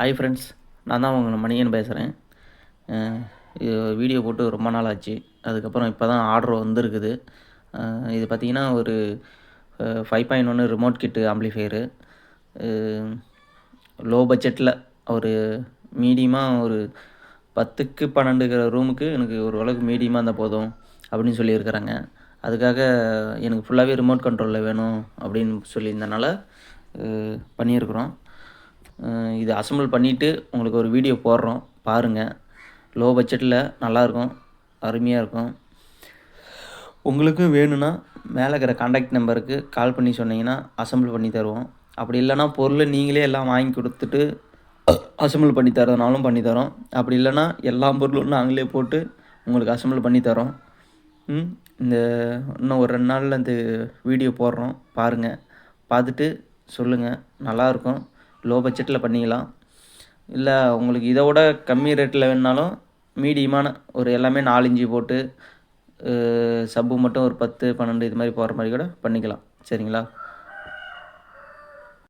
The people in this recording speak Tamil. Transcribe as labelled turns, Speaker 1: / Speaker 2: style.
Speaker 1: ஹாய் ஃப்ரெண்ட்ஸ், நான் தான் உங்கள் மணிகன் பேசுகிறேன். இது வீடியோ போட்டு ரொம்ப நாள் ஆச்சு. அதுக்கப்புறம் இப்போ தான் ஆர்டர் வந்திருக்குது. இது பார்த்தீங்கன்னா ஒரு 5.1 ரிமோட் கிட்டு ஆம்ப்ளிஃபையரு. லோ பட்ஜெட்டில் ஒரு மீடியமாக ஒரு 10க்கு 12 ரூமுக்கு எனக்கு ஓரளவுக்கு மீடியமாக இருந்தால் போதும் அப்படின்னு சொல்லியிருக்கிறாங்க. அதுக்காக எனக்கு ஃபுல்லாகவே ரிமோட் கண்ட்ரோலில் வேணும் அப்படின்னு சொல்லியிருந்தனால பண்ணியிருக்கிறோம். இது அசெம்பிள் பண்ணிவிட்டு உங்களுக்கு ஒரு வீடியோ போடுறோம், பாருங்கள். லோ பட்ஜெட்டில் நல்லாயிருக்கும், அருமையாக இருக்கும். உங்களுக்கும் வேணும்னா மேலே இருக்கிற கான்டாக்ட் நம்பருக்கு கால் பண்ணி சொன்னீங்கன்னா அசெம்பிள் பண்ணி தருவோம். அப்படி இல்லைனா பொருளை நீங்களே எல்லாம் வாங்கி கொடுத்துட்டு அசெம்பிள் பண்ணி தரதுனாலும் பண்ணி தரோம். அப்படி இல்லைனா எல்லா பொருளும் நாங்களே போட்டு உங்களுக்கு அசெம்பிள் பண்ணி தரோம். இந்த இன்னும் ஒரு 2 நாளில் இந்த வீடியோ போடுறோம், பாருங்கள். பார்த்துட்டு சொல்லுங்கள், நல்லாயிருக்கும். லோ பட்ஜெட்டில் பண்ணிக்கலாம். இல்லை உங்களுக்கு இதை விட கம்மி ரேட்டில் வேணுனாலும் மீடியமான ஒரு எல்லாமே 4 இன்ச்சு போட்டு சப்பு மட்டும் ஒரு 10, 12 இது மாதிரி போகிற மாதிரி கூட பண்ணிக்கலாம். சரிங்களா?